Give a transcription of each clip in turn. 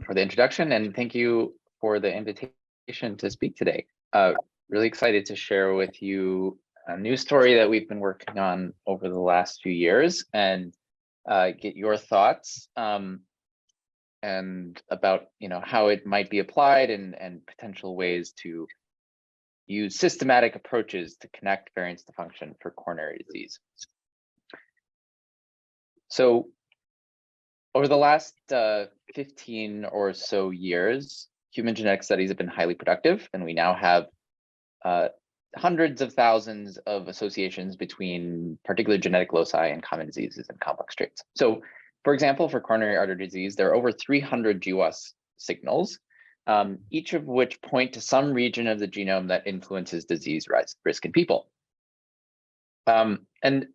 for the introduction, and thank you for the invitation to speak today. Really excited to share with you a news story that we've been working on over the last few years and get your thoughts and about how it might be applied and potential ways to use systematic approaches to connect variants to function for coronary disease. So over the last 15 or so years, human genetic studies have been highly productive, and we now have hundreds of thousands of associations between particular genetic loci and common diseases and complex traits. So, for example, for coronary artery disease, there are over 300 GWAS signals, each of which point to some region of the genome that influences disease risk in people. And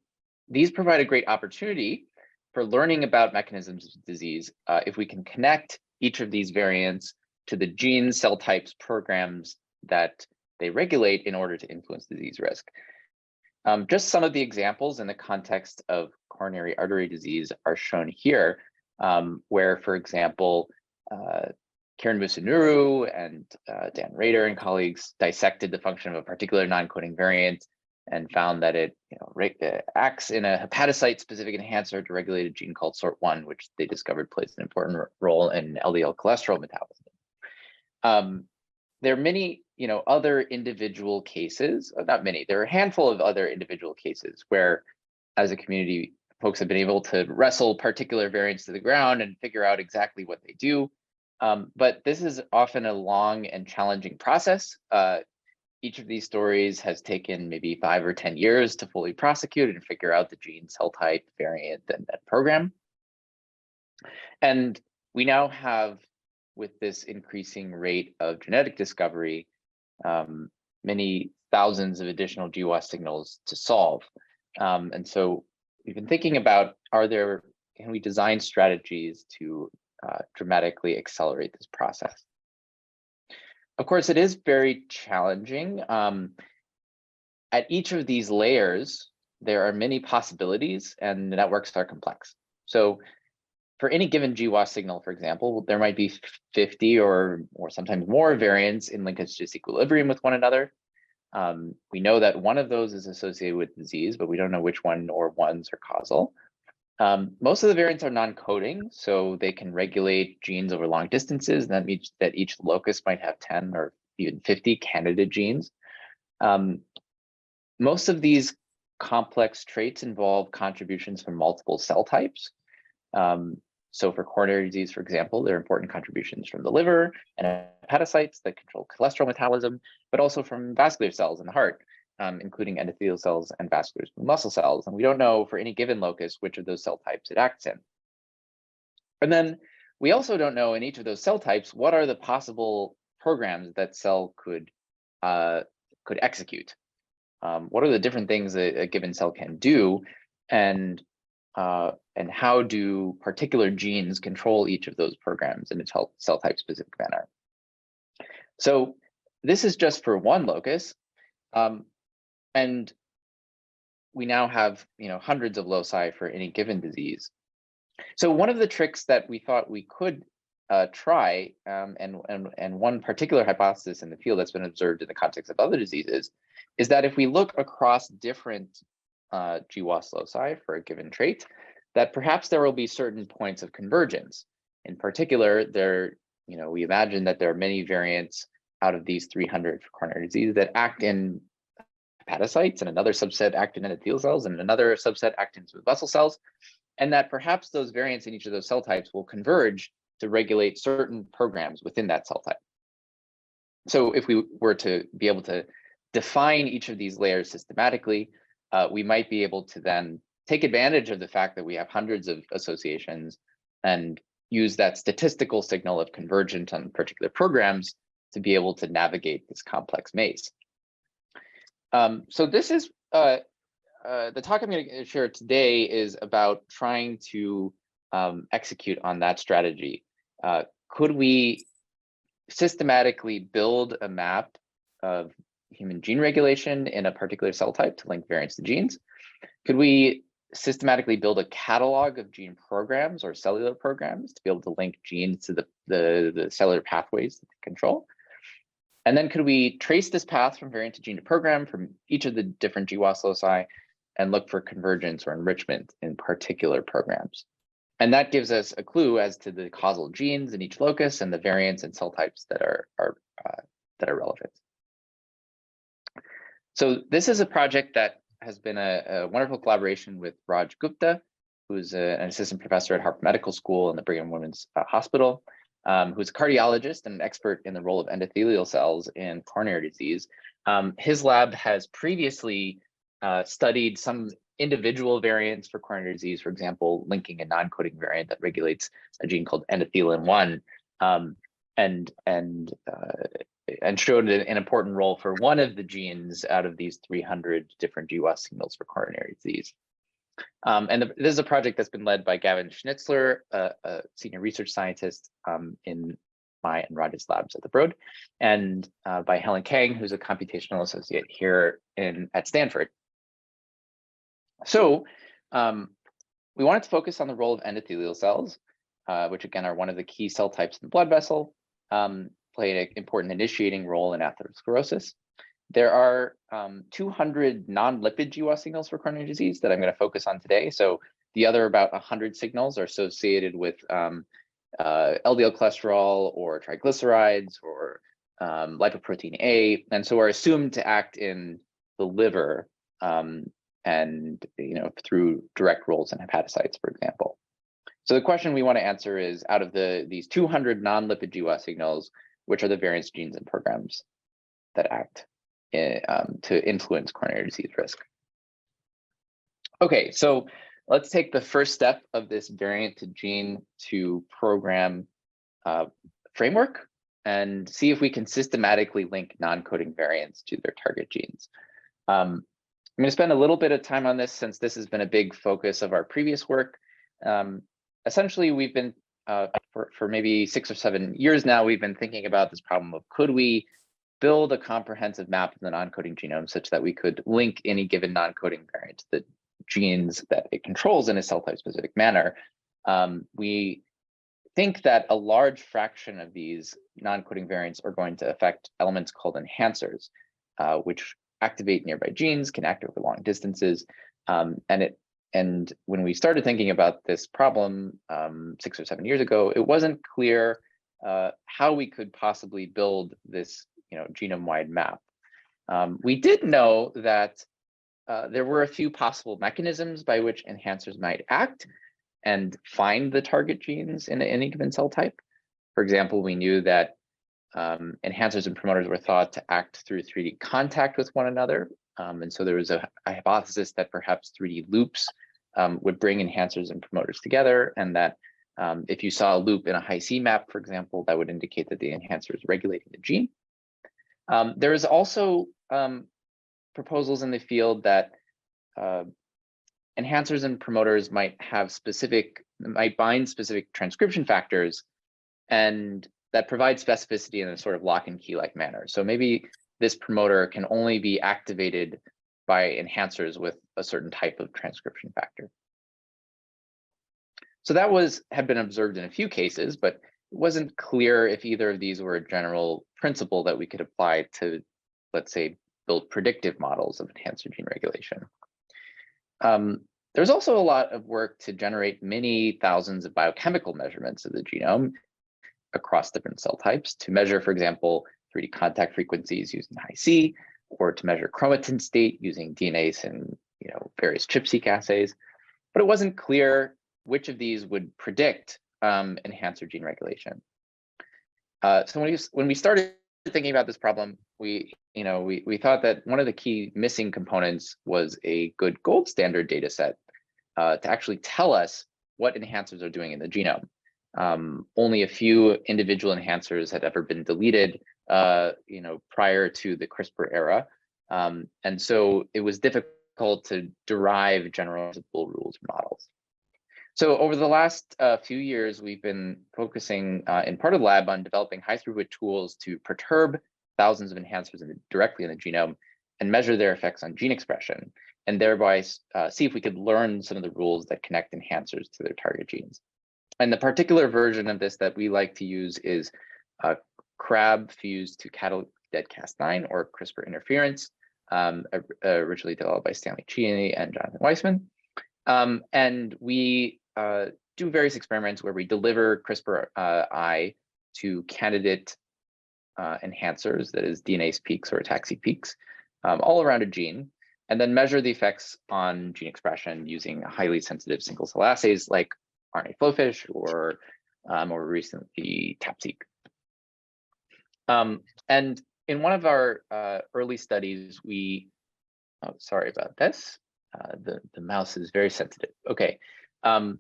these provide a great opportunity for learning about mechanisms of disease if we can connect each of these variants to the genes, cell types, programs that they regulate in order to influence disease risk. Just some of the examples in the context of coronary artery disease are shown here, where, for example, Karen Musunuru and Dan Rader and colleagues dissected the function of a particular non-coding variant and found that it acts in a hepatocyte-specific enhancer to regulate a gene called SORT1, which they discovered plays an important role in LDL cholesterol metabolism. There are many other individual cases, not many, there are a handful of other individual cases where, as a community, folks have been able to wrestle particular variants to the ground and figure out exactly what they do. But this is often a long and challenging process. Each of these stories has taken maybe 5 or 10 years to fully prosecute and figure out the gene, cell type, variant, and program. And we now have, with this increasing rate of genetic discovery, many thousands of additional GWAS signals to solve. And so we've been thinking about, can we design strategies to dramatically accelerate this process? Of course, it is very challenging. At each of these layers, there are many possibilities and the networks are complex. So for any given GWAS signal, for example, there might be 50 or sometimes more variants in linkage disequilibrium with one another. We know that one of those is associated with disease, but we don't know which one or ones are causal. Most of the variants are non-coding, so they can regulate genes over long distances. And that means that each locus might have 10 or even 50 candidate genes. Most of these complex traits involve contributions from multiple cell types. So for coronary disease, for example, there are important contributions from the liver and hepatocytes that control cholesterol metabolism, but also from vascular cells in the heart, including endothelial cells and vascular muscle cells. And we don't know for any given locus which of those cell types it acts in. And then we also don't know in each of those cell types what are the possible programs that cell could execute. What are the different things that a given cell can do, and how do particular genes control each of those programs in a cell type specific manner? So this is just for one locus. And we now have hundreds of loci for any given disease. So one of the tricks that we thought we could try, and one particular hypothesis in the field that's been observed in the context of other diseases, is that if we look across different GWAS loci for a given trait, that perhaps there will be certain points of convergence. In particular, we imagine that there are many variants out of these 300 for coronary disease that act in hepatocytes, and another subset act in endothelial cells, and another subset act in smooth muscle cells, and that perhaps those variants in each of those cell types will converge to regulate certain programs within that cell type. So if we were to be able to define each of these layers systematically, we might be able to then take advantage of the fact that we have hundreds of associations and use that statistical signal of convergence on particular programs to be able to navigate this complex maze. So this is the talk I'm going to share today is about trying to execute on that strategy. Could we systematically build a map of human gene regulation in a particular cell type to link variants to genes? Could we systematically build a catalog of gene programs or cellular programs to be able to link genes to the cellular pathways that they control? And then could we trace this path from variant to gene to program from each of the different GWAS loci and look for convergence or enrichment in particular programs? And that gives us a clue as to the causal genes in each locus and the variants and cell types that are relevant. So this is a project that has been a wonderful collaboration with Raj Gupta, who's an assistant professor at Harvard Medical School and the Brigham and Women's Hospital, who's a cardiologist and an expert in the role of endothelial cells in coronary disease. His lab has previously studied some individual variants for coronary disease, for example, linking a non-coding variant that regulates a gene called endothelin-1, and showed an important role for one of the genes out of these 300 different GWAS signals for coronary disease. This is a project that's been led by Gavin Schnitzler, a senior research scientist in my and Raj's labs at the Broad, and by Helen Kang, who's a computational associate here at Stanford. So we wanted to focus on the role of endothelial cells, which again are one of the key cell types in the blood vessel, play an important initiating role in atherosclerosis. There are 200 non-lipid GWAS signals for coronary disease that I'm going to focus on today. So the other about 100 signals are associated with LDL cholesterol or triglycerides or lipoprotein A, and so are assumed to act in the liver and through direct roles in hepatocytes, for example. So the question we want to answer is, out of these 200 non-lipid GWAS signals, which are the variants, genes, and programs that act to influence coronary disease risk? Okay, so let's take the first step of this variant to gene to program framework and see if we can systematically link non-coding variants to their target genes. I'm going to spend a little bit of time on this since this has been a big focus of our previous work. Essentially, we've been, for maybe 6 or 7 years now, we've been thinking about this problem of, could we build a comprehensive map of the non-coding genome such that we could link any given non-coding variant to the genes that it controls in a cell type specific manner? We think that a large fraction of these non-coding variants are going to affect elements called enhancers, which activate nearby genes, can act over long distances. And when we started thinking about this problem 6 or 7 years ago, it wasn't clear how we could possibly build this genome-wide map. We did know that there were a few possible mechanisms by which enhancers might act and find the target genes in any given cell type. For example, we knew that enhancers and promoters were thought to act through 3D contact with one another. And so there was a hypothesis that perhaps 3D loops would bring enhancers and promoters together, and that if you saw a loop in a high-C map, for example, that would indicate that the enhancer is regulating the gene. There is also proposals in the field that enhancers and promoters might bind specific transcription factors, and that provide specificity in a sort of lock and key like manner. So maybe this promoter can only be activated by enhancers with a certain type of transcription factor. So that had been observed in a few cases, but it wasn't clear if either of these were a general principle that we could apply to, let's say, build predictive models of enhancer gene regulation. There's also a lot of work to generate many thousands of biochemical measurements of the genome across different cell types to measure, for example, 3D contact frequencies using high-C, or to measure chromatin state using DNase and various ChIP-seq assays. But it wasn't clear which of these would predict enhancer gene regulation. So when we started thinking about this problem, we thought that one of the key missing components was a good gold standard data set to actually tell us what enhancers are doing in the genome. Only a few individual enhancers had ever been deleted, prior to the CRISPR era, and so it was difficult to derive generalizable rules or models. So over the last few years, we've been focusing in part of the lab on developing high-throughput tools to perturb thousands of enhancers directly in the genome and measure their effects on gene expression. and thereby see if we could learn some of the rules that connect enhancers to their target genes. And the particular version of this that we like to use is CRAB fused to catalytic dead Cas9, or CRISPR interference, originally developed by Stanley Cheney and Jonathan Weissman. And we do various experiments where we deliver CRISPR-I to candidate enhancers, that is DNase peaks or ataxi peaks, all around a gene, and then measure the effects on gene expression using highly sensitive single cell assays like RNA flowfish or more recently TAP-seq. And in one of our early studies, we, oh, sorry about this. The mouse is very sensitive. Okay. In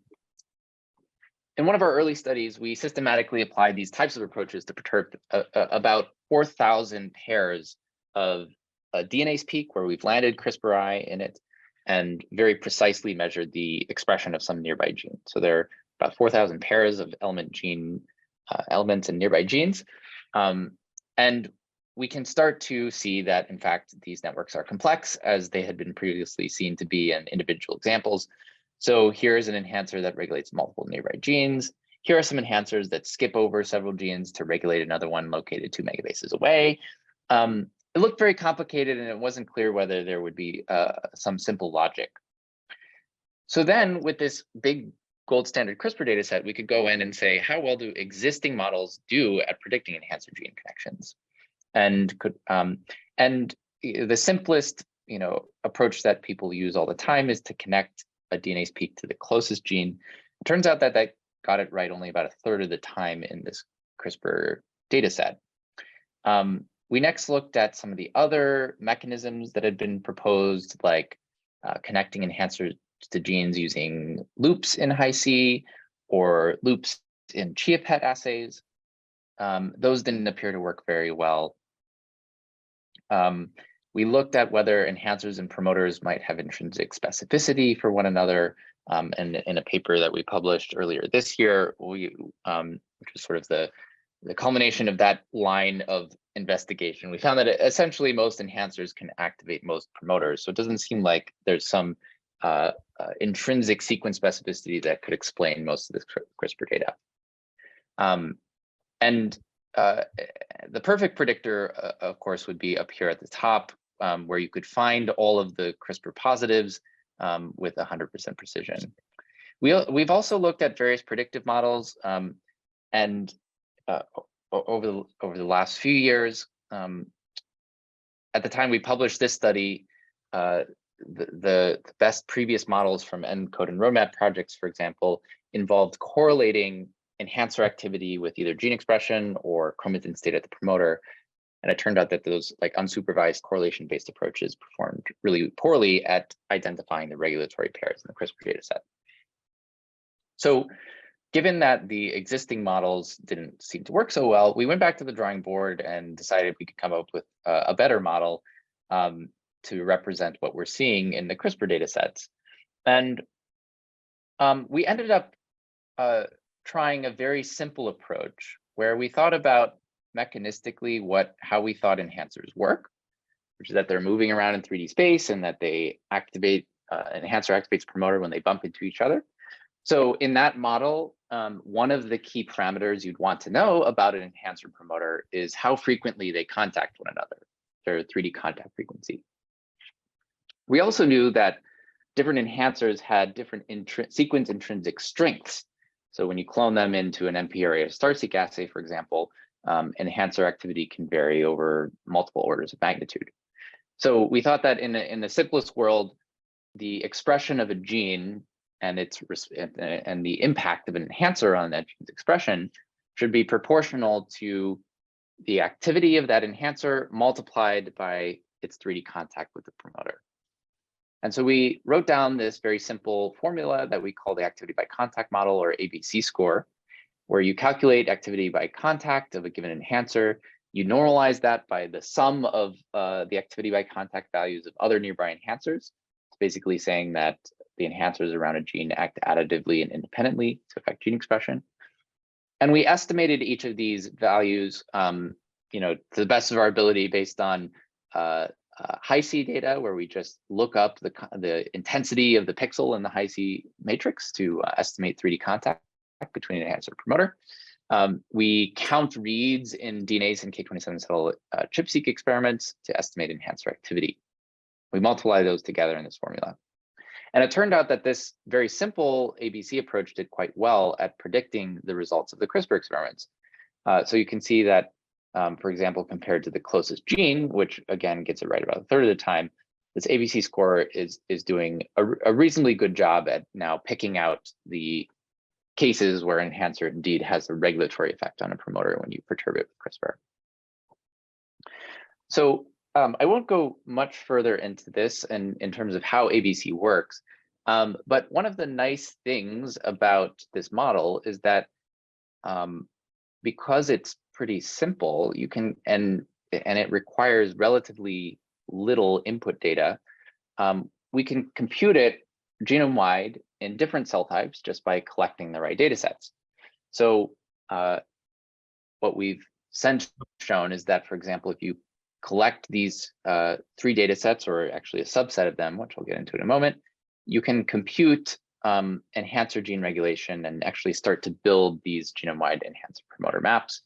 one of our early studies, we systematically applied these types of approaches to perturb about 4,000 pairs of a DNase peak where we've landed CRISPR-I in it and very precisely measured the expression of some nearby gene. So there are about 4,000 pairs of elements in nearby genes. And we can start to see that, in fact, these networks are complex, as they had been previously seen to be in individual examples. So here is an enhancer that regulates multiple nearby genes. Here are some enhancers that skip over several genes to regulate another one located 2 megabases away. It looked very complicated, and it wasn't clear whether there would be some simple logic. So then with this big gold standard CRISPR data set, we could go in and say, how well do existing models do at predicting enhancer gene connections? And the simplest approach that people use all the time is to connect a DNase peak to the closest gene. It turns out that that got it right only about 1/3 of the time in this CRISPR data set. We next looked at some of the other mechanisms that had been proposed, like connecting enhancers to genes using loops in Hi-C or loops in chia-pet assays. Those didn't appear to work very well. We looked at whether enhancers and promoters might have intrinsic specificity for one another. And in a paper that we published earlier this year, which was sort of the culmination of that line of investigation, we found that essentially most enhancers can activate most promoters. So it doesn't seem like there's some intrinsic sequence specificity that could explain most of this CRISPR data. The perfect predictor, of course, would be up here at the top, where you could find all of the CRISPR positives with 100% precision. We've also looked at various predictive models, and over the last few years, at the time we published this study, the best previous models from ENCODE and ROMAT projects, for example, involved correlating enhancer activity with either gene expression or chromatin state at the promoter. And it turned out that those unsupervised correlation-based approaches performed really poorly at identifying the regulatory pairs in the CRISPR data set. So given that the existing models didn't seem to work so well, we went back to the drawing board and decided we could come up with a better model to represent what we're seeing in the CRISPR data sets. And we ended up trying a very simple approach where we thought about mechanistically how we thought enhancers work, which is that they're moving around in 3D space and that they activate, enhancer activates promoter when they bump into each other. So in that model, one of the key parameters you'd want to know about an enhancer promoter is how frequently they contact one another, their 3D contact frequency. We also knew that different enhancers had different sequence intrinsic strengths. So when you clone them into an MPRA or star-seq assay, for example, enhancer activity can vary over multiple orders of magnitude. So we thought that in the simplest world, the expression of a gene and the impact of an enhancer on that gene's expression should be proportional to the activity of that enhancer multiplied by its 3D contact with the promoter. And so we wrote down this very simple formula that we call the activity by contact model, or ABC score, where you calculate activity by contact of a given enhancer. You normalize that by the sum of the activity by contact values of other nearby enhancers. It's basically saying that the enhancers around a gene act additively and independently to affect gene expression. And we estimated each of these values, to the best of our ability based on Hi-C data, where we just look up the intensity of the pixel in the Hi-C matrix to estimate 3D contact between an enhancer and promoter. We count reads in DNase and K27 cell ChIP-seq experiments to estimate enhancer activity. We multiply those together in this formula. And it turned out that this very simple ABC approach did quite well at predicting the results of the CRISPR experiments. So you can see that, for example, compared to the closest gene, which again gets it right about a third of the time, this ABC score is doing a reasonably good job at now picking out the cases where enhancer indeed has a regulatory effect on a promoter when you perturb it with CRISPR. So I won't go much further into this in terms of how ABC works, but one of the nice things about this model is that because it's pretty simple, you can, and it requires relatively little input data, we can compute it genome-wide in different cell types just by collecting the right data sets. So what we've shown is that, for example, if you collect these 3 data sets, or actually a subset of them, which I'll get into in a moment, you can compute enhancer gene regulation and actually start to build these genome-wide enhancer promoter maps,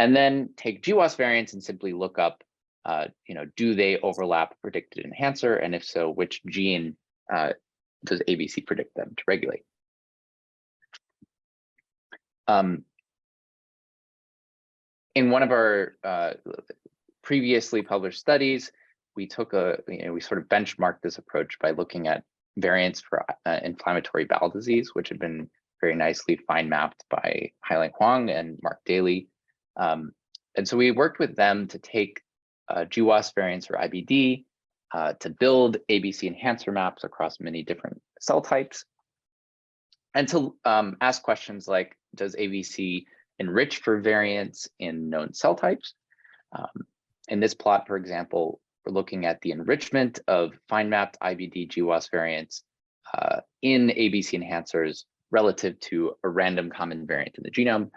and then take GWAS variants and simply look up, do they overlap predicted enhancer, and if so, which gene does ABC predict them to regulate? In one of our previously published studies, we took we sort of benchmarked this approach by looking at variants for inflammatory bowel disease, which had been very nicely fine mapped by Hailing Huang and Mark Daly. And so we worked with them to take GWAS variants for IBD, to build ABC enhancer maps across many different cell types, and to ask questions like, does ABC enrich for variants in known cell types? In this plot, for example, we're looking at the enrichment of fine-mapped IBD GWAS variants in ABC enhancers relative to a random common variant in the genome.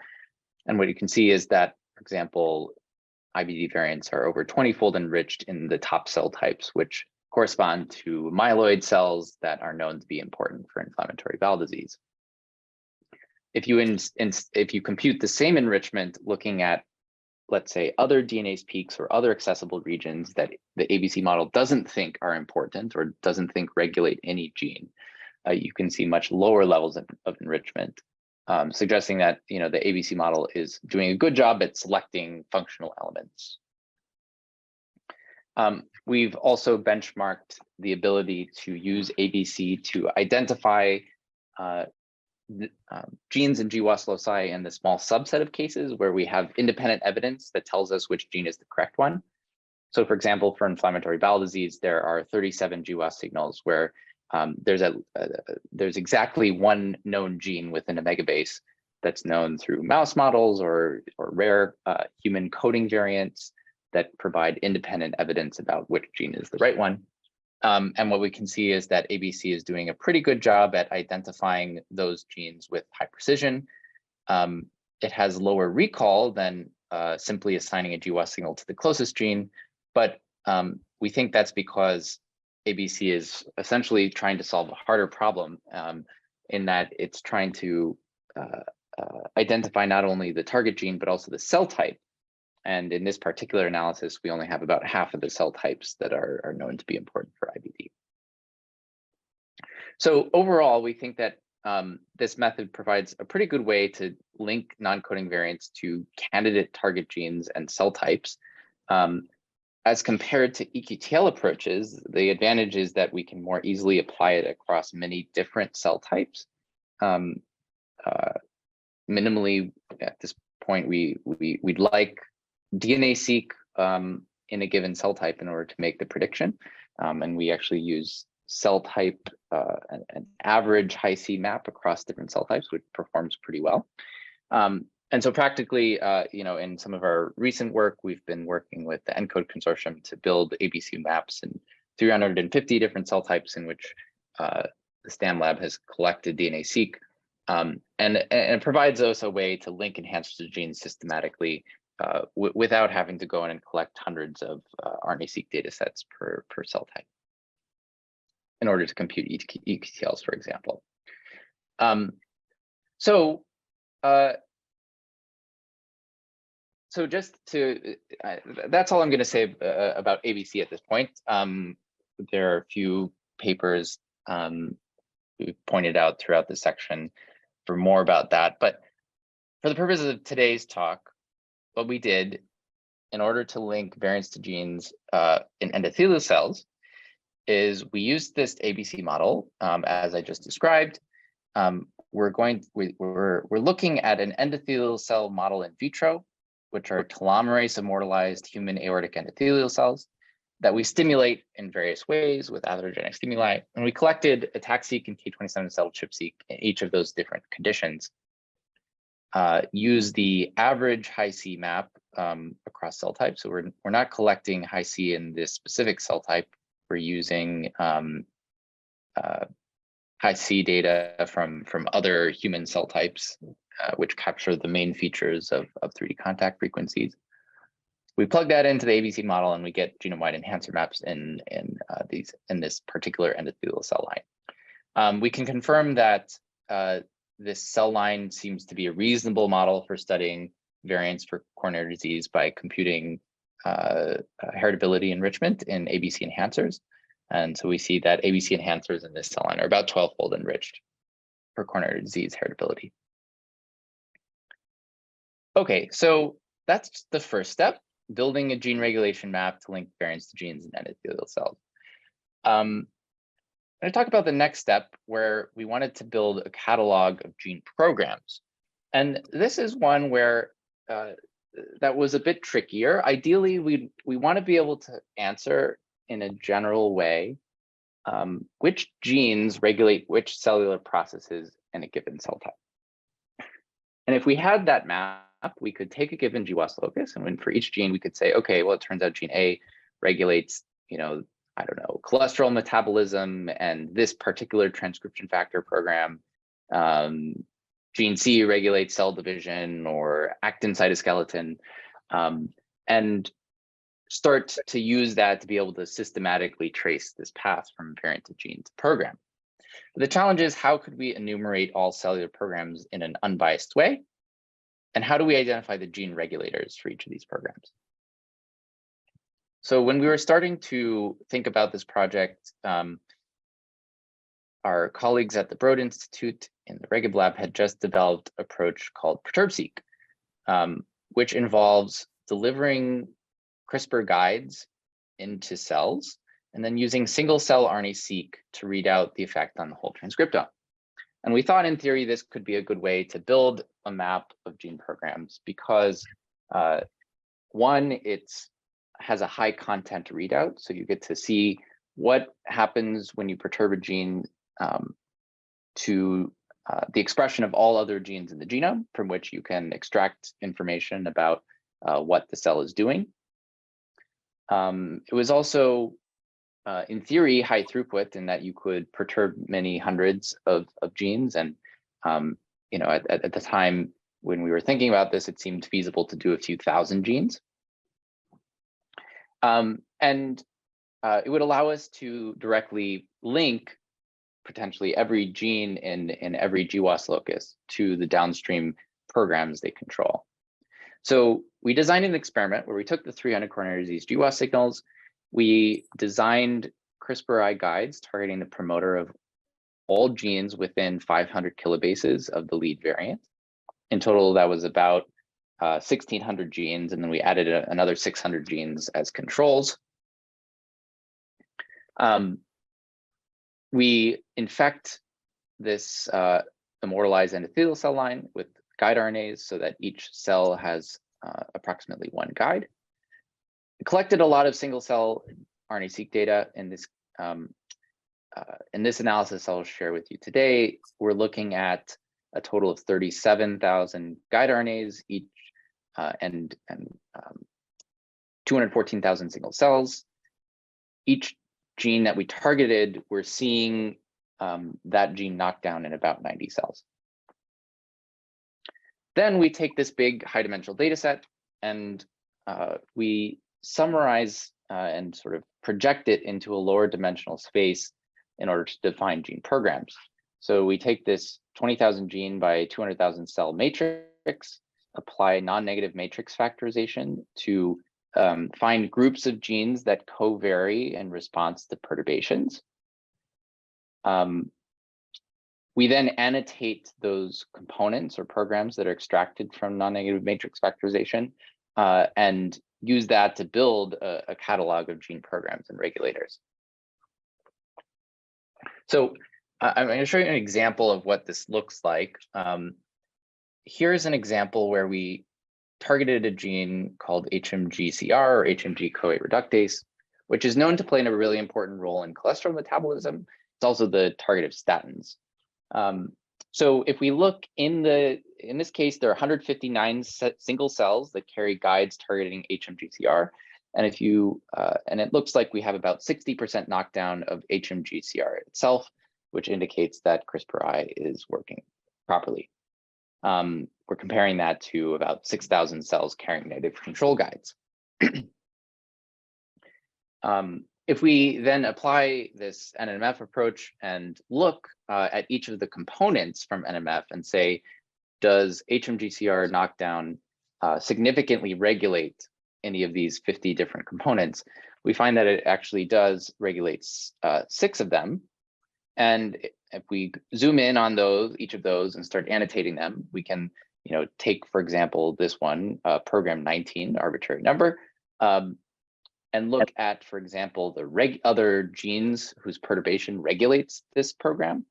And what you can see is that, for example, IBD variants are over 20-fold enriched in the top cell types, which correspond to myeloid cells that are known to be important for inflammatory bowel disease. If you compute the same enrichment looking at, let's say, other DNase peaks or other accessible regions that the ABC model doesn't think are important or doesn't think regulate any gene, you can see much lower levels of enrichment, suggesting that the ABC model is doing a good job at selecting functional elements. We've also benchmarked the ability to use ABC to identify genes in GWAS loci in the small subset of cases where we have independent evidence that tells us which gene is the correct one. So for example, for inflammatory bowel disease, there are 37 GWAS signals where there's exactly one known gene within a megabase that's known through mouse models or rare human coding variants that provide independent evidence about which gene is the right one. And what we can see is that ABC is doing a pretty good job at identifying those genes with high precision. It has lower recall than simply assigning a GWAS signal to the closest gene, but we think that's because ABC is essentially trying to solve a harder problem in that it's trying to identify not only the target gene, but also the cell type. And in this particular analysis, we only have about half of the cell types that are known to be important for IBD. So overall, we think that this method provides a pretty good way to link non-coding variants to candidate target genes and cell types. As compared to EQTL approaches, the advantage is that we can more easily apply it across many different cell types. Minimally, at this point, we'd like DNA-seq in a given cell type in order to make the prediction. And we actually use cell type, an average Hi-C map across different cell types, which performs pretty well. And so practically, in some of our recent work, we've been working with the ENCODE consortium to build ABC maps in 350 different cell types in which the STAM lab has collected DNA-seq. And it provides us a way to link enhancers to genes systematically without having to go in and collect hundreds of RNA-seq data sets per cell type in order to compute EQTLs, for example. So just to, that's all I'm going to say about ABC at this point. There are a few papers we've pointed out throughout the section for more about that. But for the purposes of today's talk, what we did in order to link variants to genes in endothelial cells is we used this ABC model, as I just described. We're looking at an endothelial cell model in vitro, which are telomerase immortalized human aortic endothelial cells that we stimulate in various ways with atherogenic stimuli. And we collected ATAC-seq and K27 cell ChIP-seq in each of those different conditions. Use the average high-C map across cell types. So we're not collecting high-C in this specific cell type. We're using high-C data from other human cell types, which capture the main features of 3D contact frequencies. We plug that into the ABC model and we get genome-wide enhancer maps in this particular endothelial cell line. We can confirm that this cell line seems to be a reasonable model for studying variants for coronary disease by computing heritability enrichment in ABC enhancers. And so we see that ABC enhancers in this cell line are about 12-fold enriched for coronary disease heritability. Okay, so that's the first step, building a gene regulation map to link variants to genes in endothelial cells. I'm going to talk about the next step where we wanted to build a catalog of gene programs. And this is one where that was a bit trickier. Ideally, we want to be able to answer in a general way which genes regulate which cellular processes in a given cell type. And if we had that map, we could take a given GWAS locus, and when for each gene, we could say, okay, well, it turns out gene A regulates, I don't know, cholesterol metabolism and this particular transcription factor program. Gene C regulates cell division or actin cytoskeleton, and start to use that to be able to systematically trace this path from variant to gene to program. The challenge is, how could we enumerate all cellular programs in an unbiased way? And how do we identify the gene regulators for each of these programs? So when we were starting to think about this project, our colleagues at the Broad Institute in the Regib Lab had just developed an approach called Perturb-seq, which involves delivering CRISPR guides into cells and then using single-cell RNA-seq to read out the effect on the whole transcriptome. And we thought in theory this could be a good way to build a map of gene programs because one, it has a high content readout. So you get to see what happens when you perturb a gene to the expression of all other genes in the genome, from which you can extract information about what the cell is doing. It was also, in theory, high throughput in that you could perturb many hundreds of genes. And at the time when we were thinking about this, it seemed feasible to do a few thousand genes. And it would allow us to directly link potentially every gene in every GWAS locus to the downstream programs they control. So we designed an experiment where we took the 300 coronary disease GWAS signals. We designed CRISPR-I guides targeting the promoter of all genes within 500 kilobases of the lead variant. In total, that was about 1,600 genes, and then we added another 600 genes as controls. We infect this immortalized endothelial cell line with guide RNAs so that each cell has approximately one guide. We collected a lot of single-cell RNA-seq data in this analysis I'll share with you today. We're looking at a total of 37,000 guide RNAs each and 214,000 single cells. Each gene that we targeted, we're seeing that gene knocked down in about 90 cells. Then we take this big high-dimensional data set and we summarize and sort of project it into a lower dimensional space in order to define gene programs. So we take this 20,000 gene by 200,000 cell matrix, apply non-negative matrix factorization to find groups of genes that co-vary in response to perturbations. We then annotate those components or programs that are extracted from non-negative matrix factorization and use that to build a catalog of gene programs and regulators. So I'm going to show you an example of what this looks like. Here's an example where we targeted a gene called HMGCR, or HMG-CoA reductase, which is known to play a really important role in cholesterol metabolism. It's also the target of statins. So if we look in this case, there are 159 single cells that carry guides targeting HMGCR. And if you, and it looks like we have about 60% knockdown of HMGCR itself, which indicates that CRISPR-I is working properly. We're comparing that to about 6,000 cells carrying negative control guides. If we then apply this NMF approach and look at each of the components from NMF and say, does HMGCR knockdown significantly regulate any of these 50 different components, we find that it actually does regulate 6 of them. And if we zoom in on each of those and start annotating them, we can take, for example, this one, program 19, arbitrary number, and look at, for example, the other genes whose perturbation regulates this program,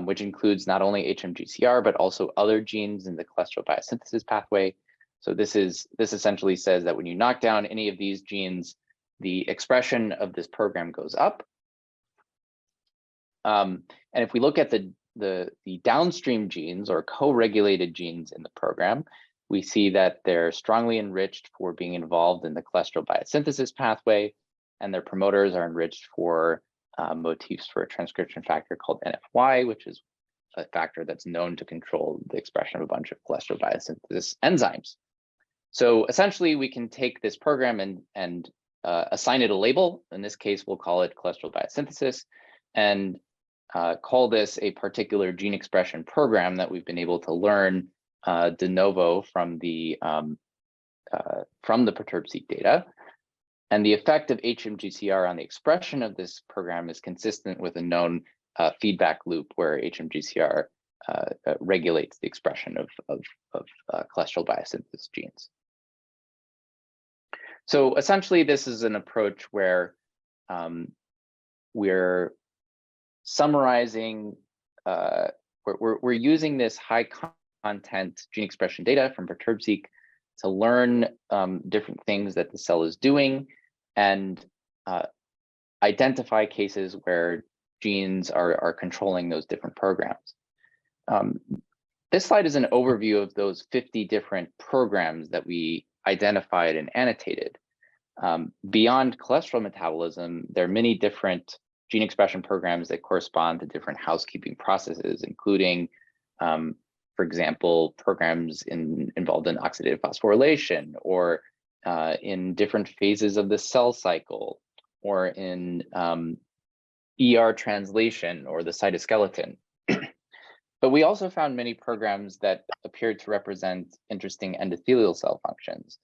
which includes not only HMGCR, but also other genes in the cholesterol biosynthesis pathway. So this essentially says that when you knock down any of these genes, the expression of this program goes up. And if we look at the downstream genes or co-regulated genes in the program, we see that they're strongly enriched for being involved in the cholesterol biosynthesis pathway, and their promoters are enriched for motifs for a transcription factor called NFY, which is a factor that's known to control the expression of a bunch of cholesterol biosynthesis enzymes. So essentially, we can take this program and assign it a label. In this case, we'll call it cholesterol biosynthesis, and call this a particular gene expression program that we've been able to learn de novo from the Perturb-seq data. And the effect of HMGCR on the expression of this program is consistent with a known feedback loop where HMGCR regulates the expression of cholesterol biosynthesis genes. So essentially, this is an approach where we're summarizing, we're using this high content gene expression data from Perturb-seq to learn different things that the cell is doing and identify cases where genes are controlling those different programs. This slide is an overview of those 50 different programs that we identified and annotated. Beyond cholesterol metabolism, there are many different gene expression programs that correspond to different housekeeping processes, including, for example, programs involved in oxidative phosphorylation, or in different phases of the cell cycle, or in ER translation or the cytoskeleton. But we also found many programs that appeared to represent interesting endothelial cell functions.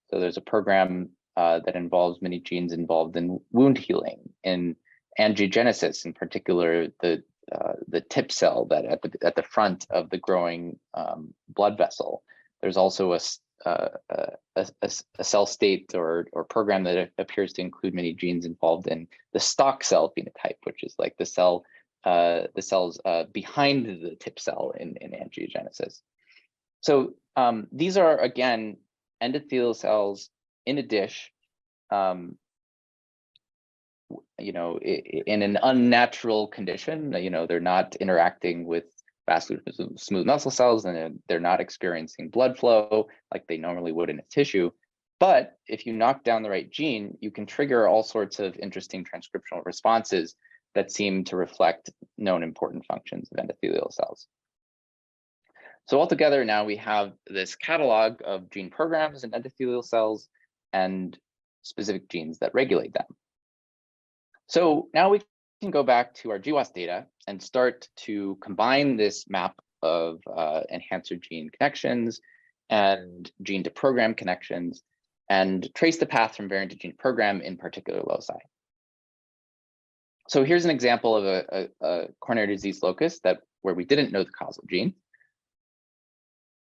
So there's a program that involves many genes involved in wound healing, in angiogenesis, in particular the tip cell that at the front of the growing blood vessel. There's also a cell state or program that appears to include many genes involved in the stalk cell phenotype, which is like the cells behind the tip cell in angiogenesis. So these are, again, endothelial cells in a dish, in an unnatural condition. They're not interacting with vascular smooth muscle cells, and they're not experiencing blood flow like they normally would in a tissue. But if you knock down the right gene, you can trigger all sorts of interesting transcriptional responses that seem to reflect known important functions of endothelial cells. So altogether, now we have this catalog of gene programs in endothelial cells and specific genes that regulate them. So now we can go back to our GWAS data and start to combine this map of enhancer gene connections and gene to program connections and trace the path from variant to gene program in particular loci. So here's an example of a coronary disease locus where we didn't know the causal gene.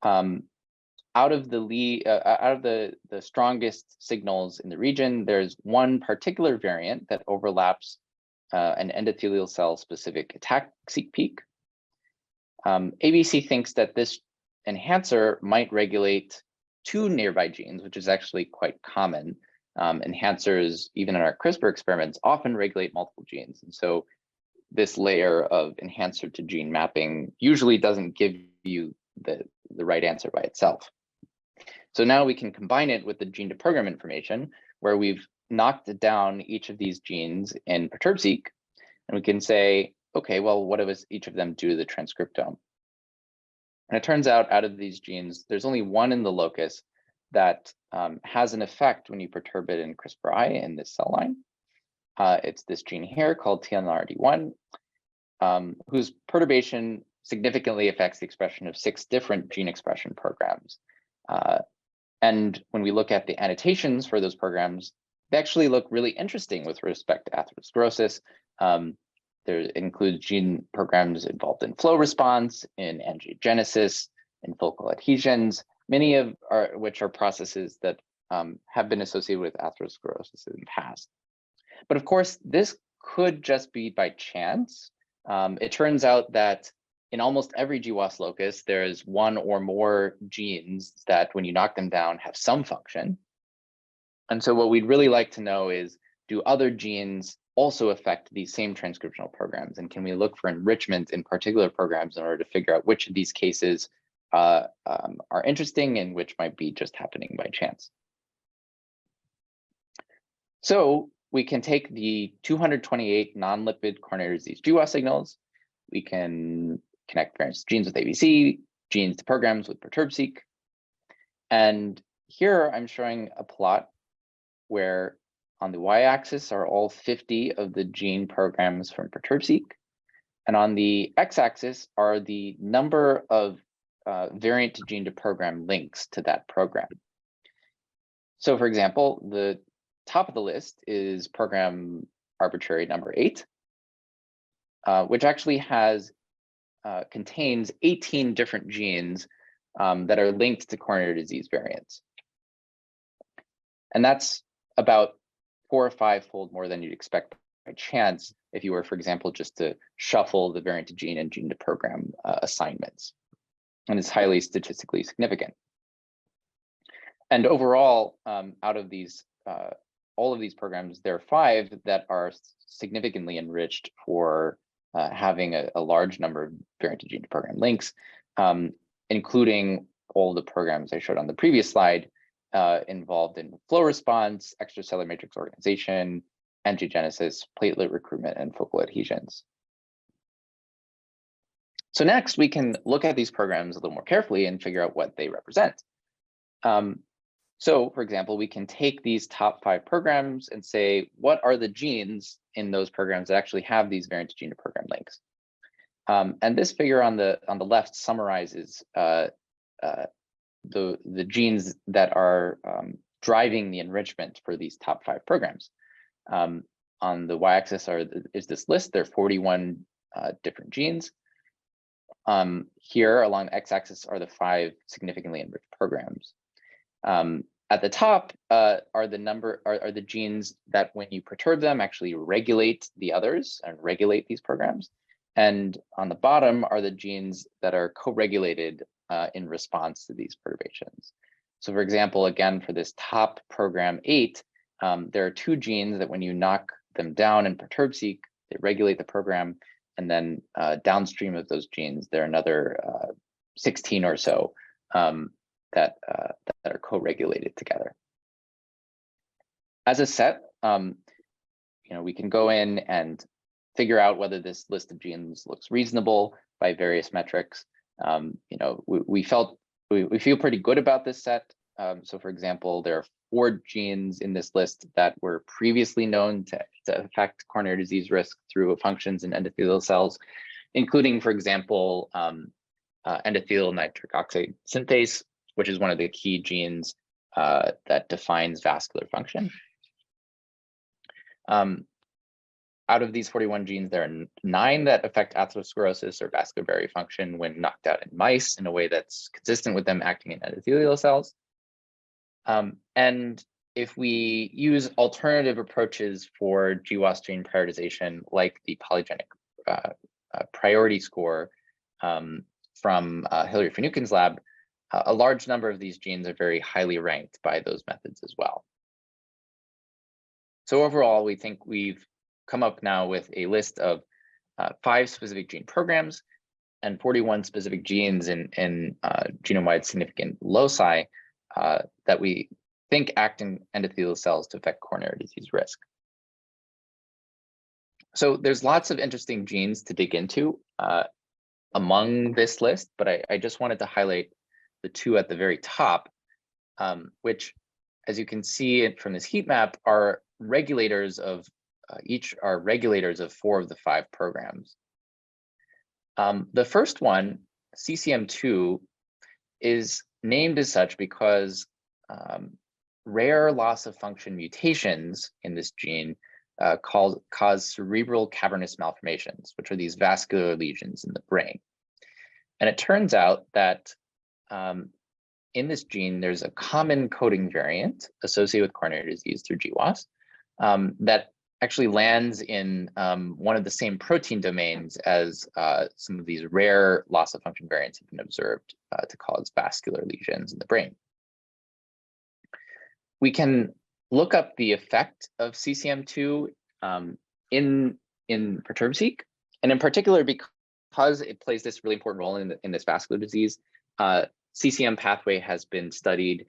Out of the strongest signals in the region, there's one particular variant that overlaps an endothelial cell specific attack-seq peak. ABC thinks that this enhancer might regulate two nearby genes, which is actually quite common. Enhancers, even in our CRISPR experiments, often regulate multiple genes. And so this layer of enhancer to gene mapping usually doesn't give you the right answer by itself. So now we can combine it with the gene to program information where we've knocked down each of these genes in Perturb-seq, and we can say, okay, well, what does each of them do to the transcriptome? And it turns out of these genes, there's only one in the locus that has an effect when you perturb it in CRISPR-I in this cell line. It's this gene here called TNRD1, whose perturbation significantly affects the expression of 6 different gene expression programs. And when we look at the annotations for those programs, they actually look really interesting with respect to atherosclerosis. There includes gene programs involved in flow response, in angiogenesis, in focal adhesions, many of which are processes that have been associated with atherosclerosis in the past. But of course, this could just be by chance. It turns out that in almost every GWAS locus, there's one or more genes that when you knock them down have some function. And so what we'd really like to know is, do other genes also affect these same transcriptional programs? And can we look for enrichment in particular programs in order to figure out which of these cases are interesting and which might be just happening by chance? So we can take the 228 non-lipid coronary disease GWAS signals. We can connect various genes with ABC, genes to programs with Perturb-seq. And here I'm showing a plot where on the y-axis are all 50 of the gene programs from Perturb-seq. And on the x-axis are the number of variant to gene to program links to that program. So for example, the top of the list is program arbitrary number 8, which actually contains 18 different genes that are linked to coronary disease variants. And that's about 4 or 5-fold more than you'd expect by chance if you were, for example, just to shuffle the variant to gene and gene to program assignments. And it's highly statistically significant. And overall, out of these, all of these programs, there are 5 that are significantly enriched for having a large number of variant to gene to program links, including all the programs I showed on the previous slide involved in flow response, extracellular matrix organization, angiogenesis, platelet recruitment, and focal adhesions. So next, we can look at these programs a little more carefully and figure out what they represent. So for example, we can take these top 5 programs and say, what are the genes in those programs that actually have these variant to gene to program links? And this figure on the left summarizes the genes that are driving the enrichment for these top 5 programs. On the y-axis is this list. There are 41 different genes. Here along the x-axis are the 5 significantly enriched programs. At the top are the genes that when you perturb them actually regulate the others and regulate these programs. And on the bottom are the genes that are co-regulated in response to these perturbations. So for example, again, for this top program 8, there are 2 genes that when you knock them down in Perturb-seq, they regulate the program. And then downstream of those genes, there are another 16 or so that are co-regulated together. As a set, we can go in and figure out whether this list of genes looks reasonable by various metrics. You know, we feel pretty good about this set. So for example, there are 4 genes in this list that were previously known to affect coronary disease risk through functions in endothelial cells, including, for example, endothelial nitric oxide synthase, which is one of the key genes that defines vascular function. Out of these 41 genes, there are 9 that affect atherosclerosis or vascular barrier function when knocked out in mice in a way that's consistent with them acting in endothelial cells. And if we use alternative approaches for GWAS gene prioritization, like the polygenic priority score from Hilary Finucane's lab, a large number of these genes are very highly ranked by those methods as well. So overall, we think we've come up now with a list of 5 specific gene programs and 41 specific genes in genome-wide significant loci that we think act in endothelial cells to affect coronary disease risk. So there's lots of interesting genes to dig into among this list, but I just wanted to highlight the 2 at the very top, which, as you can see from this heat map, are regulators of each are regulators of 4 of the 5 programs. The first one, CCM2, is named as such because rare loss of function mutations in this gene cause cerebral cavernous malformations, which are these vascular lesions in the brain. And it turns out that in this gene, there's a common coding variant associated with coronary disease through GWAS that actually lands in one of the same protein domains as some of these rare loss of function variants have been observed to cause vascular lesions in the brain. We can look up the effect of CCM2 in Perturb-seq, and in particular because it plays this really important role in this vascular disease. CCM pathway has been studied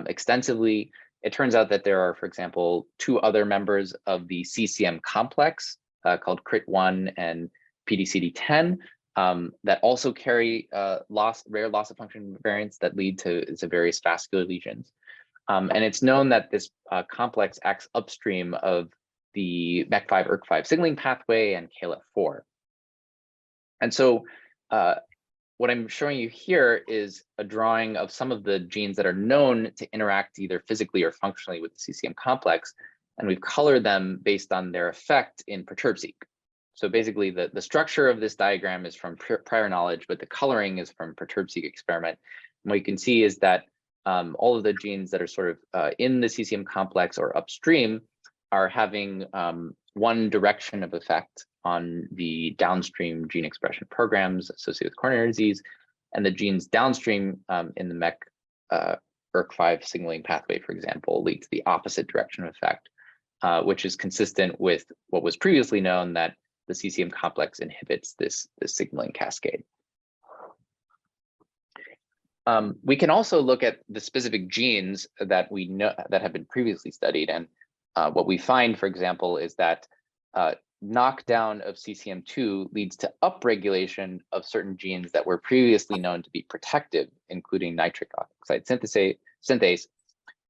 extensively. It turns out that there are, for example, 2 other members of the CCM complex called CRIT1 and PDCD10 that also carry rare loss of function variants that lead to various vascular lesions. And it's known that this complex acts upstream of the MEK5 ERK5 signaling pathway and KLF4. And so what I'm showing you here is a drawing of some of the genes that are known to interact either physically or functionally with the CCM complex, and we've colored them based on their effect in Perturb-seq. So basically, the structure of this diagram is from prior knowledge, but the coloring is from Perturb-seq experiment. And what you can see is that all of the genes that are sort of in the CCM complex or upstream are having one direction of effect on the downstream gene expression programs associated with coronary disease, and the genes downstream in the MEK ERK5 signaling pathway, for example, lead to the opposite direction of effect, which is consistent with what was previously known, that the CCM complex inhibits this signaling cascade. We can also look at the specific genes that we know that have been previously studied, and what we find, for example, is that knockdown of CCM2 leads to upregulation of certain genes that were previously known to be protective, including nitric oxide synthase,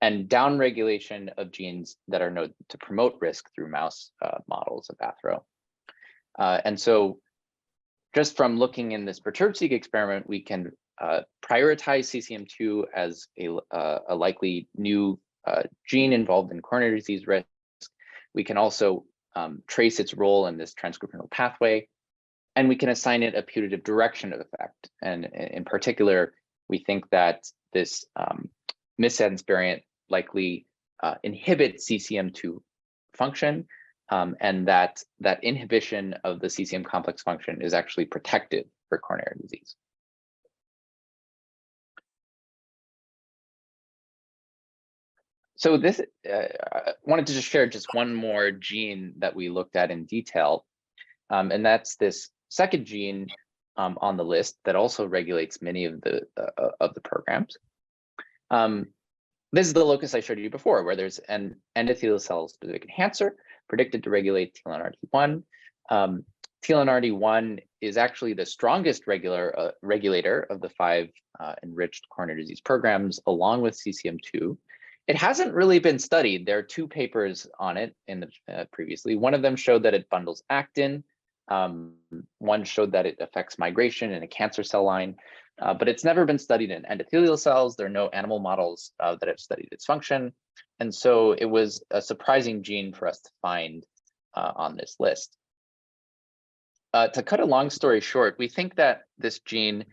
and downregulation of genes that are known to promote risk through mouse models of athero. And so just from looking in this Perturb-seq experiment, we can prioritize CCM2 as a likely new gene involved in coronary disease risk. We can also trace its role in this transcriptional pathway, and we can assign it a putative direction of effect. And in particular, we think that this missense variant likely inhibits CCM2 function, and that inhibition of the CCM complex function is actually protective for coronary disease. So this, I wanted to just share just one more gene that we looked at in detail, and that's this second gene on the list that also regulates many of the programs. This is the locus I showed you before, where there's an endothelial cell specific enhancer predicted to regulate TLNRT1. TLNRD1 is actually the strongest regulator of the 5 enriched coronary disease programs, along with CCM2. It hasn't really been studied. There are 2 papers on it in the, previously. One of them showed that it bundles actin. One showed that it affects migration in a cancer cell line, but it's never been studied in endothelial cells. There are no animal models that have studied its function. And so it was a surprising gene for us to find on this list. To cut a long story short, we think that this gene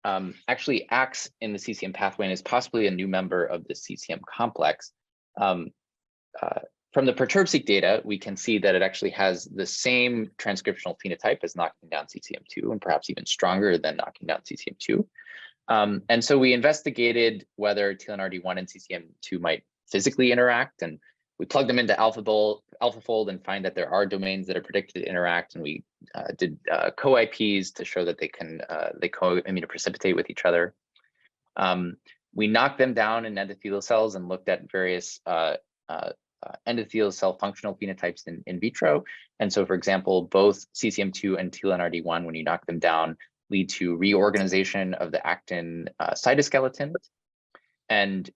actually acts in the CCM pathway and is possibly a new member of the CCM complex. From the Perturb-seq data, we can see that it actually has the same transcriptional phenotype as knocking down CCM2, and perhaps even stronger than knocking down CCM2. And so we investigated whether TLNRD1 and CCM2 might physically interact, and we plugged them into AlphaFold and find that there are domains that are predicted to interact, and we did co-IPs to show that they co-immunoprecipitate with each other. We knocked them down in endothelial cells and looked at various endothelial cell functional phenotypes in vitro. And so, for example, both CCM2 and TLNRD1, when you knock them down, lead to reorganization of the actin cytoskeleton and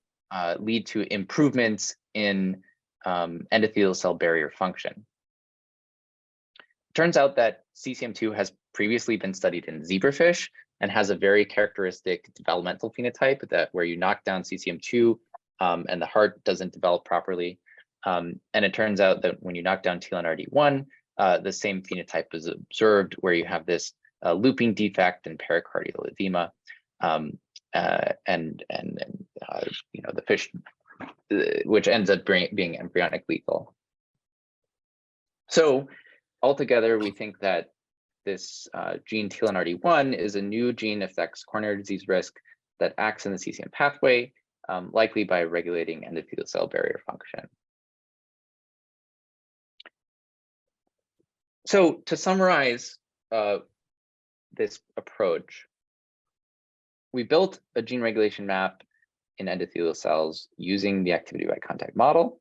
lead to improvements in endothelial cell barrier function. It turns out that CCM2 has previously been studied in zebrafish and has a very characteristic developmental phenotype that where you knock down CCM2 and the heart doesn't develop properly. And it turns out that when you knock down TLNRD1, the same phenotype is observed where you have this looping defect and pericardial edema, the fish, which ends up being embryonic lethal. So altogether, we think that this gene TLNRD1 is a new gene that affects coronary disease risk that acts in the CCM pathway, likely by regulating endothelial cell barrier function. So to summarize this approach, we built a gene regulation map in endothelial cells using the activity by contact model.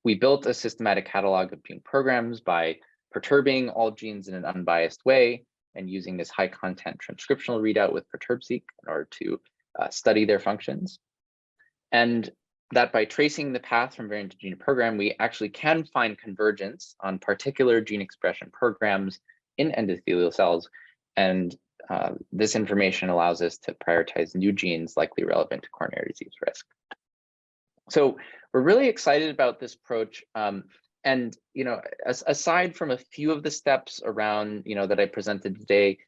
We built a systematic catalog of gene programs by perturbing all genes in an unbiased way and using this high content transcriptional readout with Perturb-seq in order to study their functions. And that by tracing the path from variant to gene program, we actually can find convergence on particular gene expression programs in endothelial cells. And this information allows us to prioritize new genes likely relevant to coronary disease risk. So we're really excited about this approach. And aside from a few of the steps around that I presented today,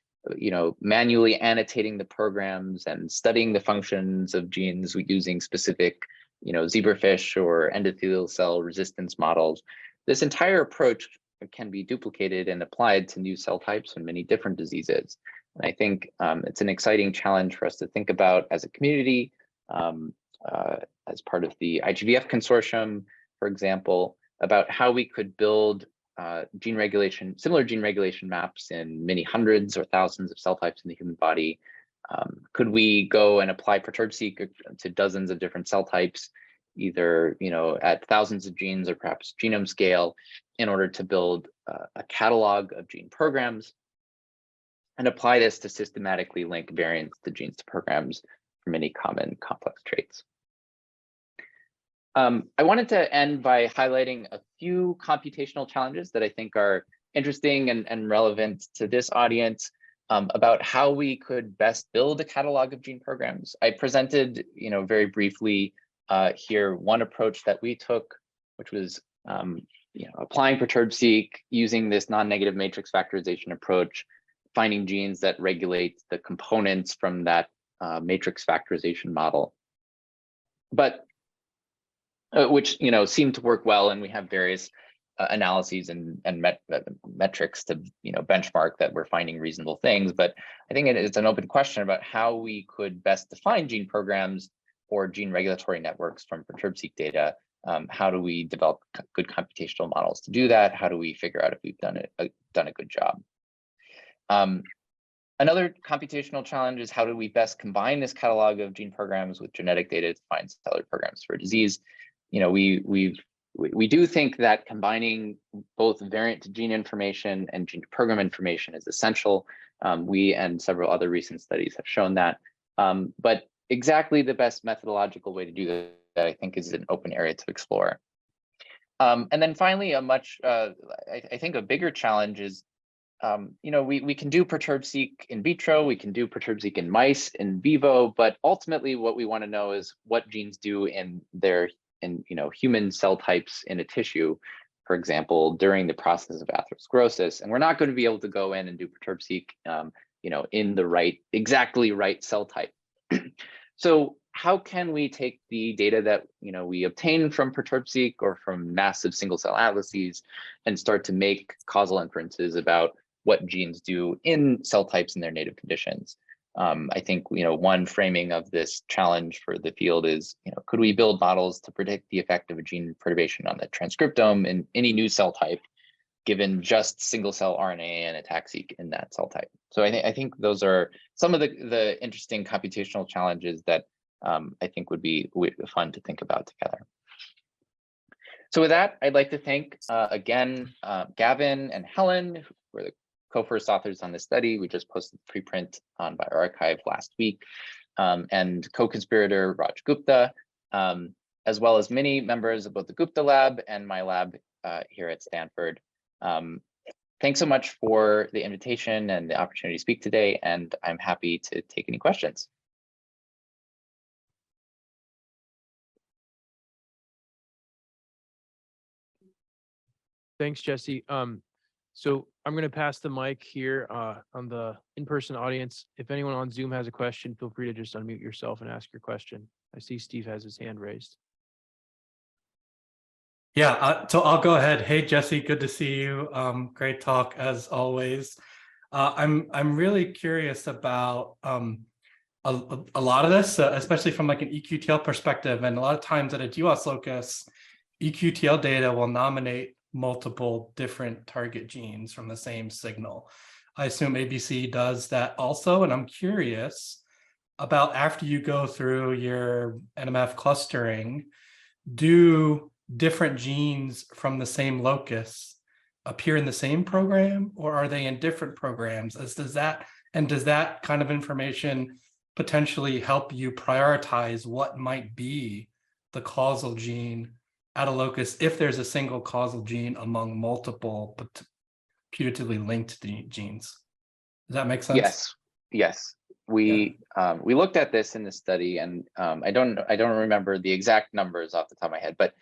manually annotating the programs and studying the functions of genes using specific zebrafish or endothelial cell resistance models, this entire approach can be duplicated and applied to new cell types and many different diseases. And I think it's an exciting challenge for us to think about as a community, as part of the IGVF consortium, for example, about how we could build similar gene regulation maps in many hundreds or thousands of cell types in the human body. Could we go and apply Perturb-seq to dozens of different cell types, either at thousands of genes or perhaps genome scale, in order to build a catalog of gene programs and apply this to systematically link variants to genes to programs for many common complex traits. I wanted to end by highlighting a few computational challenges that I think are interesting and relevant to this audience about how we could best build a catalog of gene programs. I presented, very briefly here one approach that we took, which was applying Perturb-seq using this non-negative matrix factorization approach, finding genes that regulate the components from that matrix factorization model, but which seemed to work well, and we have various analyses and metrics to benchmark that we're finding reasonable things. But I think it's an open question about how we could best define gene programs or gene regulatory networks from Perturb-seq data. How do we develop good computational models to do that? How do we figure out if we've done a good job? Another computational challenge is how do we best combine this catalog of gene programs with genetic data to find cellular programs for a disease? We've we do think that combining both variant to gene information and gene to program information is essential. We and several other recent studies have shown that. But exactly the best methodological way to do that, I think, is an open area to explore. And then finally, I think a bigger challenge is, we can do Perturb-seq in vitro, we can do Perturb-seq in mice in vivo, but ultimately what we want to know is what genes do in human cell types in a tissue, for example, during the process of atherosclerosis. And we're not going to be able to go in and do Perturb-seq, in the exactly right cell type. So how can we take the data that we obtain from Perturb-seq or from massive single cell atlases and start to make causal inferences about what genes do in cell types in their native conditions? I think one framing of this challenge for the field is, could we build models to predict the effect of a gene perturbation on the transcriptome in any new cell type, given just single cell RNA and ATAC-seq in that cell type? So I think those are some of the interesting computational challenges that I think would be fun to think about together. So with that, I'd like to thank again Gavin and Helen, who were the co-first authors on this study. We just posted the preprint on bioRxiv last week, and co-conspirator Raj Gupta, as well as many members of both the Gupta lab and my lab here at Stanford. Thanks so much for the invitation and the opportunity to speak today, and I'm happy to take any questions. Thanks, Jesse. So I'm going to pass the mic here on the in-person audience. If anyone on Zoom has a question, feel free to just unmute yourself and ask your question. I see Steve has his hand raised. Yeah, so I'll go ahead. Hey, Jesse, good to see you. Great talk as always. I'm really curious about a lot of this, especially from like an EQTL perspective. And a lot of times at a GWAS locus, EQTL data will nominate multiple different target genes from the same signal. I assume ABC does that also. And I'm curious about, after you go through your NMF clustering, do different genes from the same locus appear in the same program, or are they in different programs? Does that kind of information potentially help you prioritize what might be the causal gene at a locus if there's a single causal gene among multiple but putatively linked genes? Does that make sense? Yes. We looked at this in the study, and I don't remember the exact numbers off the top of my head, but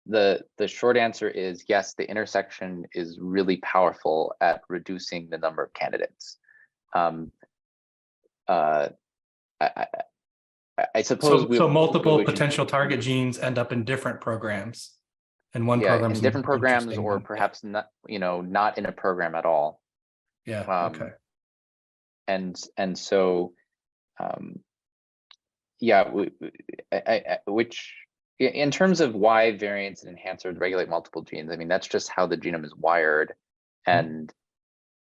the short answer is yes, the intersection is really powerful at reducing the number of candidates. I suppose so multiple potential target genes end up in different programs, and one program in different programs, or perhaps not, not in a program at all. Yeah. Okay. And so, which in terms of why variants and enhancers regulate multiple genes, I mean, that's just how the genome is wired, and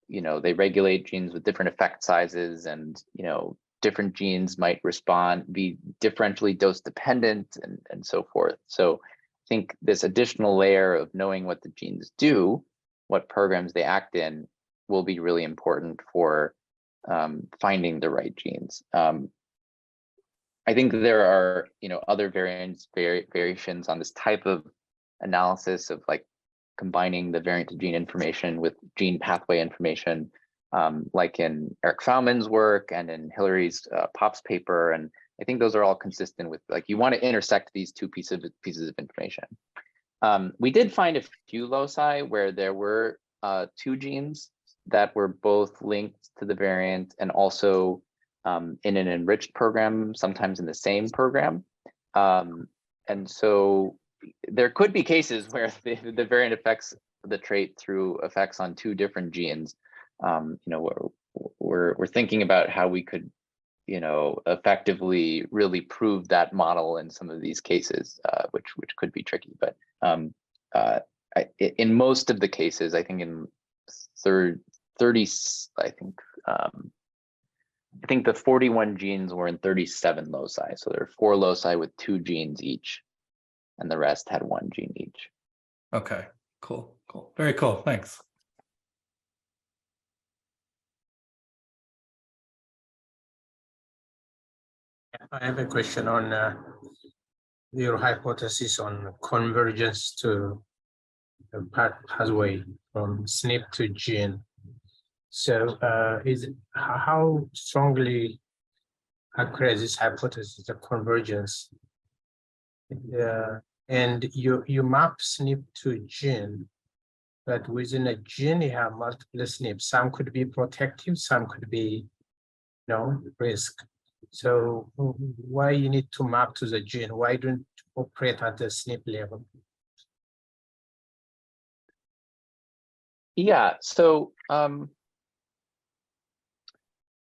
they regulate genes with different effect sizes, and different genes might be differentially dose dependent, and so forth. So I think this additional layer of knowing what the genes do, what programs they act in, will be really important for finding the right genes. I think there are other variations on this type of analysis of like combining the variant to gene information with gene pathway information, like in Eric Fauman's work and in Hillary's POPs paper. And I think those are all consistent with, like, you want to intersect these two pieces of information. We did find a few loci where there were two genes that were both linked to the variant, and also in an enriched program, sometimes in the same program. And so there could be cases where the variant affects the trait through effects on two different genes. We're thinking about how we could, effectively really prove that model in some of these cases, which could be tricky. But in most of the cases, I think in 30, I think the 41 genes were in 37 loci. So there are 4 loci with 2 genes each, and the rest had 1 gene each. Okay, cool. Very cool. Thanks. I have a question on your hypothesis on convergence to the pathway from SNP to gene. So how strongly accurate this hypothesis of convergence? And you map SNP to gene, but within a gene you have multiple SNPs. Some could be protective, some could be risk. So why you need to map to the gene? Why don't you operate at the SNP level? Yeah, so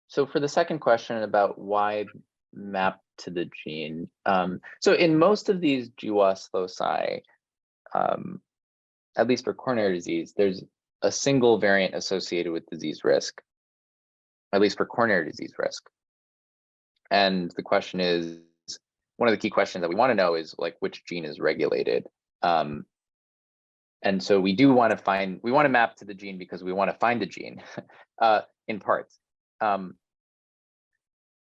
so for the second question about why map to the gene, so in most of these GWAS loci, at least for coronary disease, there's a single variant associated with disease risk, at least for coronary disease risk. And the question is, one of the key questions that we want to know is like which gene is regulated. And so we want to map to the gene because we want to find the gene in parts.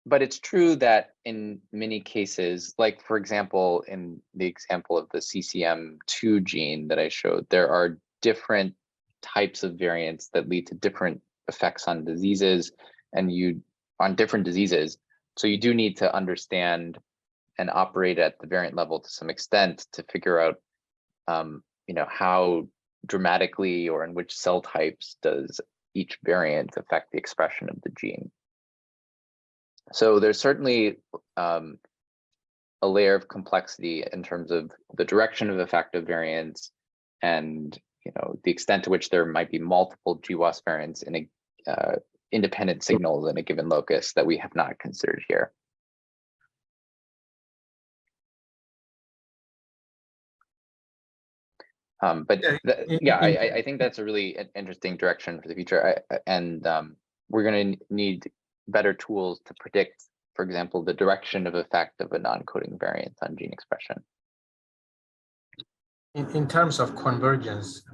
But it's true that in many cases, like for example, in the example of the CCM2 gene that I showed, there are different types of variants that lead to different effects on diseases on different diseases. So you do need to understand and operate at the variant level to some extent to figure out how dramatically or in which cell types does each variant affect the expression of the gene. So there's certainly a layer of complexity in terms of the direction of effective variants and the extent to which there might be multiple GWAS variants in independent signals in a given locus that we have not considered here. But I think that's a really interesting direction for the future. We're going to need better tools to predict, for example, the direction of effect of a non-coding variant on gene expression. In terms of convergence,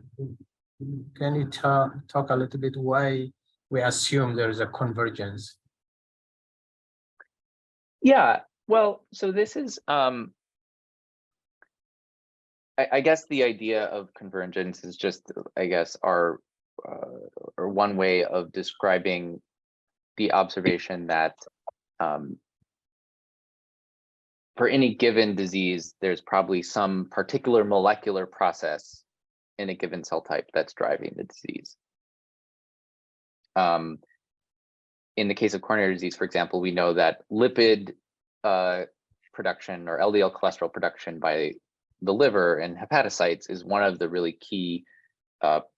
can you talk a little bit why we assume there is a convergence? Yeah, well, so this is, I guess the idea of convergence is just, I guess, or one way of describing the observation that for any given disease, there's probably some particular molecular process in a given cell type that's driving the disease. In the case of coronary disease, for example, we know that lipid production or LDL cholesterol production by the liver and hepatocytes is one of the really key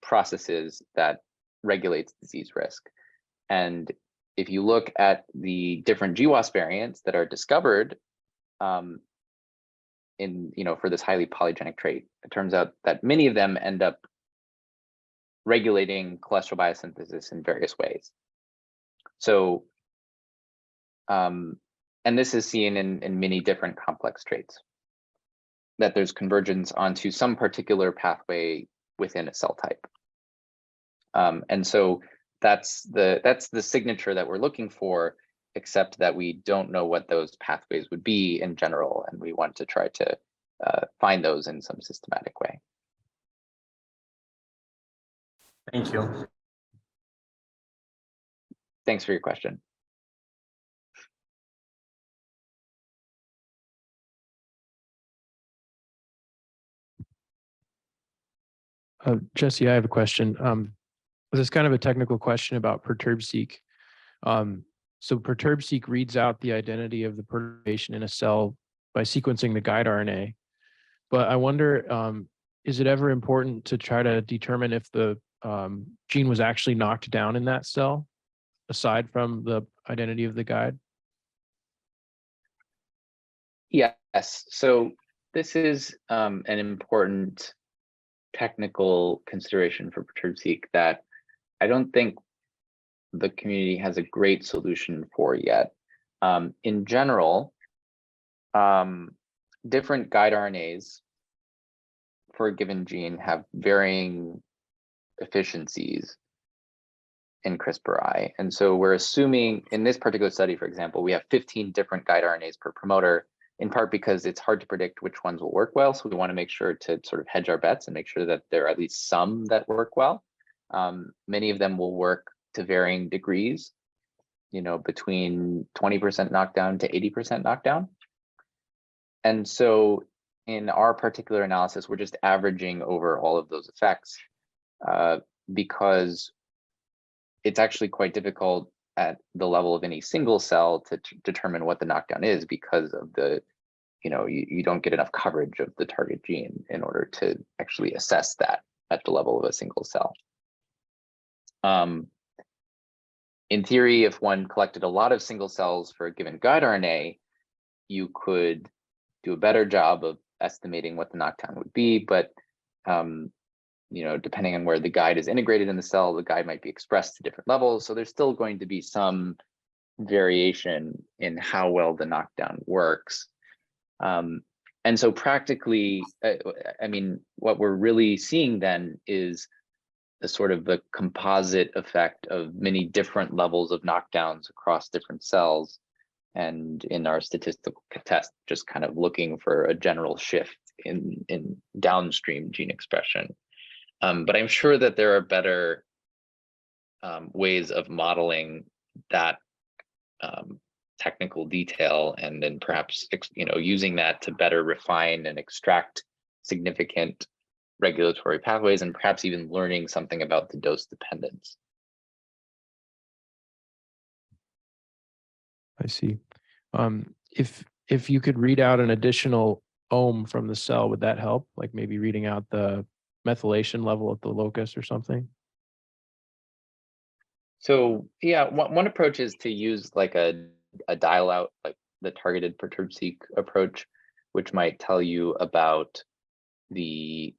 processes that regulates disease risk. And if you look at the different GWAS variants that are discovered for this highly polygenic trait, it turns out that many of them end up regulating cholesterol biosynthesis in various ways. So, and this is seen in many different complex traits, that there's convergence onto some particular pathway within a cell type. And so that's the signature that we're looking for, except that we don't know what those pathways would be in general, and we want to try to find those in some systematic way. Thank you. Thanks for your question. Jesse, I have a question. This is kind of a technical question about Perturb-seq. So Perturb-seq reads out the identity of the perturbation in a cell by sequencing the guide RNA. But I wonder, is it ever important to try to determine if the gene was actually knocked down in that cell, aside from the identity of the guide? Yes, so this is an important technical consideration for Perturb-seq that I don't think the community has a great solution for yet. In general, different guide RNAs for a given gene have varying efficiencies in CRISPR-I. And so we're assuming in this particular study, for example, we have 15 different guide RNAs per promoter, in part because it's hard to predict which ones will work well. So we want to make sure to sort of hedge our bets and make sure that there are at least some that work well. Many of them will work to varying degrees, between 20% knockdown to 80% knockdown. And so in our particular analysis, we're just averaging over all of those effects because it's actually quite difficult at the level of any single cell to determine what the knockdown is because of the, you don't get enough coverage of the target gene in order to actually assess that at the level of a single cell. In theory, if one collected a lot of single cells for a given guide RNA, you could do a better job of estimating what the knockdown would be, but depending on where the guide is integrated in the cell, the guide might be expressed to different levels. So there's still going to be some variation in how well the knockdown works. And so practically, what we're really seeing then is the sort of the composite effect of many different levels of knockdowns across different cells. And in our statistical test, just kind of looking for a general shift in downstream gene expression. But I'm sure that there are better ways of modeling that technical detail, and then perhaps using that to better refine and extract significant regulatory pathways, and perhaps even learning something about the dose dependence. I see. If you could read out an additional ohm from the cell, would that help? Like maybe reading out the methylation level at the locus or something? So yeah, one approach is to use like a dial out, like the targeted Perturb-seq approach, which might tell you about the,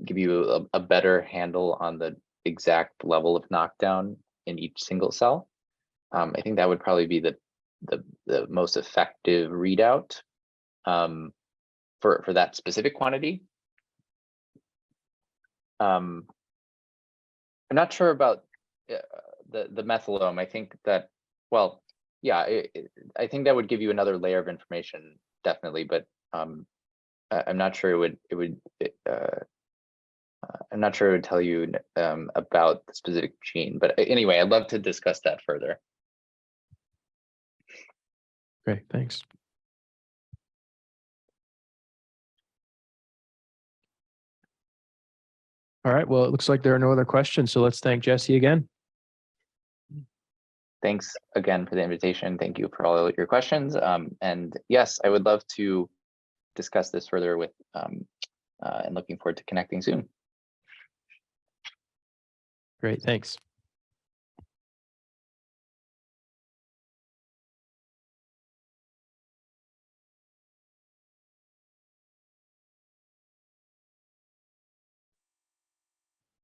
give you a better handle on the exact level of knockdown in each single cell. I think that would probably be the most effective readout for that specific quantity. I'm not sure about the methylome. I think that, well, yeah, I think that would give you another layer of information, definitely, but I'm not sure it would I'm not sure it would tell you about the specific gene. But anyway, I'd love to discuss that further. Great, thanks. All right, well, it looks like there are no other questions, so let's thank Jesse again. Thanks again for the invitation. Thank you for all your questions. And yes, I would love to discuss this further with, and looking forward to connecting soon. Great, thanks.